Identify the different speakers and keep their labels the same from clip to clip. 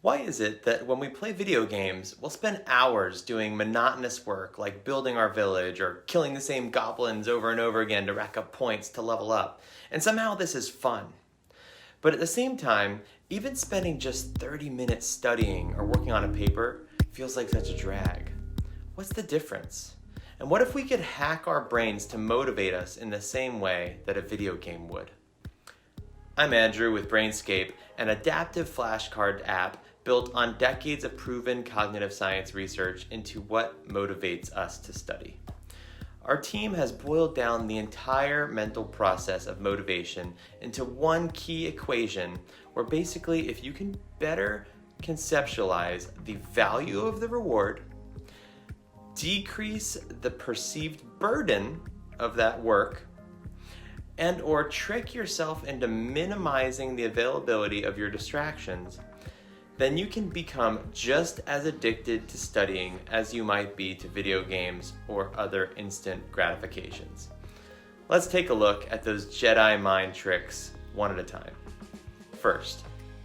Speaker 1: Why is it that when we play video games, we'll spend hours doing monotonous work like building our village or killing the same goblins over and over again to rack up points to level up, and somehow this is fun? But at the same time, even spending just 30 minutes studying or working on a paper feels like such a drag. What's the difference? And what if we could hack our brains to motivate us in the same way that a video game would? I'm Andrew with Brainscape, an adaptive flashcard app built on decades of proven cognitive science research into what motivates us to study. Our team has boiled down the entire mental process of motivation into one key equation where basically if you can better conceptualize the value of the reward, decrease the perceived burden of that work, and or trick yourself into minimizing the availability of your distractions, then you can become just as addicted to studying as you might be to video games or other instant gratifications. Let's take a look at those Jedi mind tricks one at a time. First,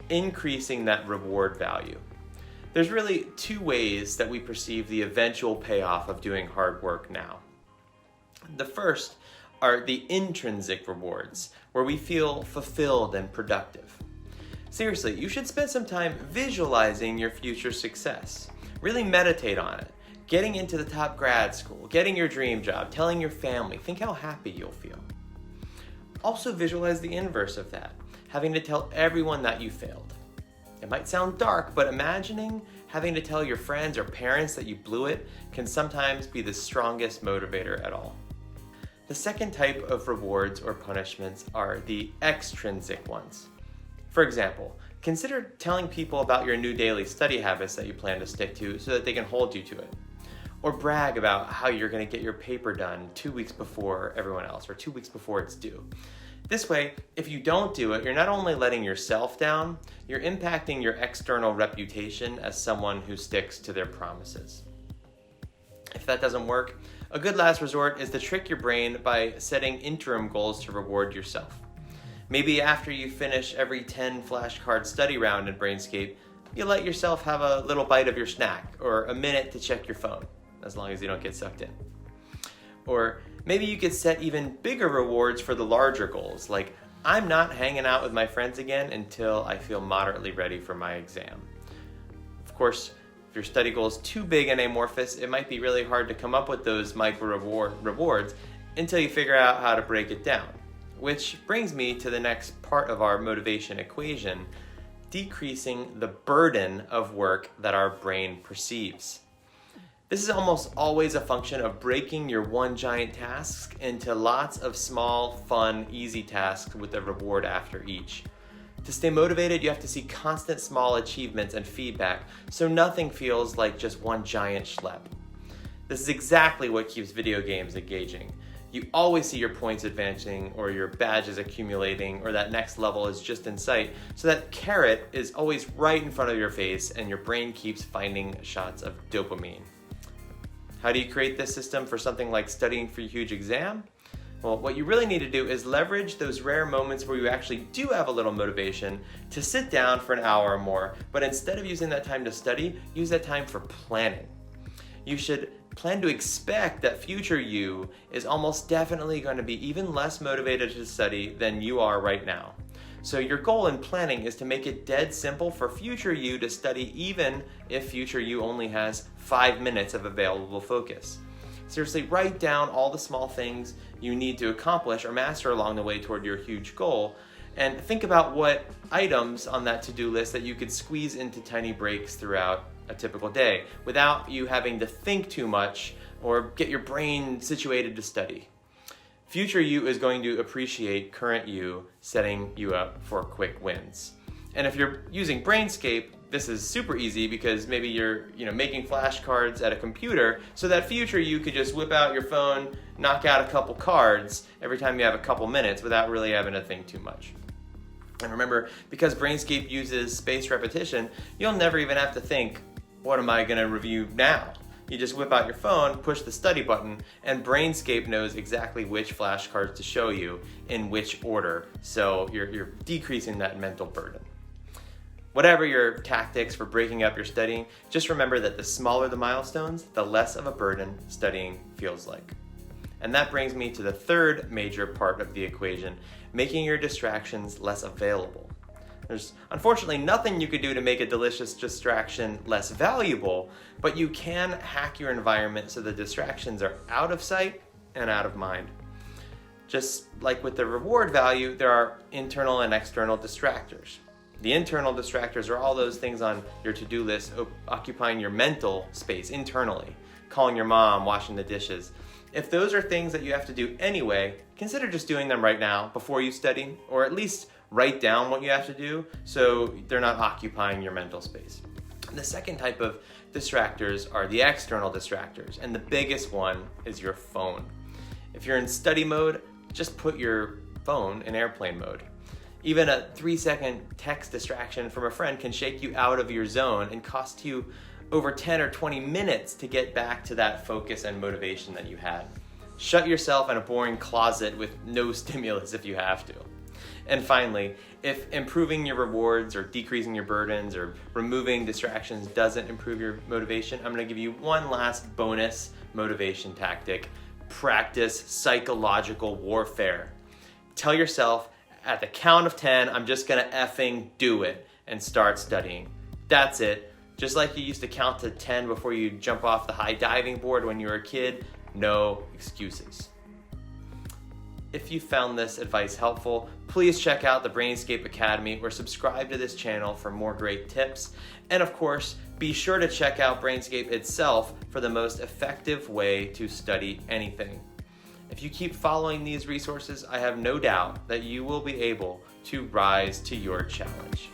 Speaker 1: increasing that reward value. There's really two ways that we perceive the eventual payoff of doing hard work now. The first are the intrinsic rewards, where we feel fulfilled and productive. Seriously, you should spend some time visualizing your future success. Really meditate on it. Getting into the top grad school, getting your dream job, telling your family, think how happy you'll feel. Also visualize the inverse of that, having to tell everyone that you failed. It might sound dark, but imagining having to tell your friends or parents that you blew it can sometimes be the strongest motivator at all. The second type of rewards or punishments are the extrinsic ones. For example, consider telling people about your new daily study habits that you plan to stick to so that they can hold you to it. Or brag about how you're going to get your paper done 2 weeks before everyone else or 2 weeks before it's due. This way, if you don't do it, you're not only letting yourself down, you're impacting your external reputation as someone who sticks to their promises. If that doesn't work, a good last resort is to trick your brain by setting interim goals to reward yourself. Maybe after you finish every 10 flashcard study round in Brainscape, you let yourself have a little bite of your snack or a minute to check your phone, as long as you don't get sucked in. Or maybe you could set even bigger rewards for the larger goals, like I'm not hanging out with my friends again until I feel moderately ready for my exam. Of course, if your study goal is too big and amorphous, it might be really hard to come up with those micro rewards until you figure out how to break it down. Which brings me to the next part of our motivation equation, decreasing the burden of work that our brain perceives. This is almost always a function of breaking your one giant task into lots of small, fun, easy tasks with a reward after each. To stay motivated, you have to see constant small achievements and feedback, so nothing feels like just one giant schlep. This is exactly what keeps video games engaging. You always see your points advancing or your badges accumulating or that next level is just in sight, so that carrot is always right in front of your face and your brain keeps finding shots of dopamine. How do you create this system for something like studying for a huge exam? Well, what you really need to do is leverage those rare moments where you actually do have a little motivation to sit down for an hour or more, but instead of using that time to study, use that time for planning. You should plan to expect that future you is almost definitely going to be even less motivated to study than you are right now. So your goal in planning is to make it dead simple for future you to study even if future you only has 5 minutes of available focus. Seriously, write down all the small things you need to accomplish or master along the way toward your huge goal, and think about what items on that to-do list that you could squeeze into tiny breaks throughout a typical day without you having to think too much or get your brain situated to study. Future you is going to appreciate current you setting you up for quick wins. And if you're using Brainscape, this is super easy because maybe you're making flashcards at a computer, so that future you could just whip out your phone, knock out a couple cards every time you have a couple minutes without really having to think too much. And remember, because Brainscape uses spaced repetition, you'll never even have to think, what am I going to review now? You just whip out your phone, push the study button, and Brainscape knows exactly which flashcards to show you in which order, so you're decreasing that mental burden. Whatever your tactics for breaking up your studying, just remember that the smaller the milestones, the less of a burden studying feels like. And that brings me to the third major part of the equation, making your distractions less available. There's unfortunately nothing you could do to make a delicious distraction less valuable, but you can hack your environment so the distractions are out of sight and out of mind. Just like with the reward value, there are internal and external distractors. The internal distractors are all those things on your to-do list occupying your mental space internally, calling your mom, washing the dishes. If those are things that you have to do anyway, consider just doing them right now before you study, or at least write down what you have to do so they're not occupying your mental space. The second type of distractors are the external distractors, and the biggest one is your phone. If you're in study mode, just put your phone in airplane mode. Even a 3-second text distraction from a friend can shake you out of your zone and cost you over 10 or 20 minutes to get back to that focus and motivation that you had. Shut yourself in a boring closet with no stimulus if you have to. And finally, if improving your rewards or decreasing your burdens or removing distractions doesn't improve your motivation, I'm going to give you one last bonus motivation tactic. Practice psychological warfare. Tell yourself, at the count of 10, I'm just going to effing do it and start studying. That's it. Just like you used to count to 10 before you jump off the high diving board when you were a kid, no excuses. If you found this advice helpful, please check out the Brainscape Academy or subscribe to this channel for more great tips. And of course, be sure to check out Brainscape itself for the most effective way to study anything. If you keep following these resources, I have no doubt that you will be able to rise to your challenge.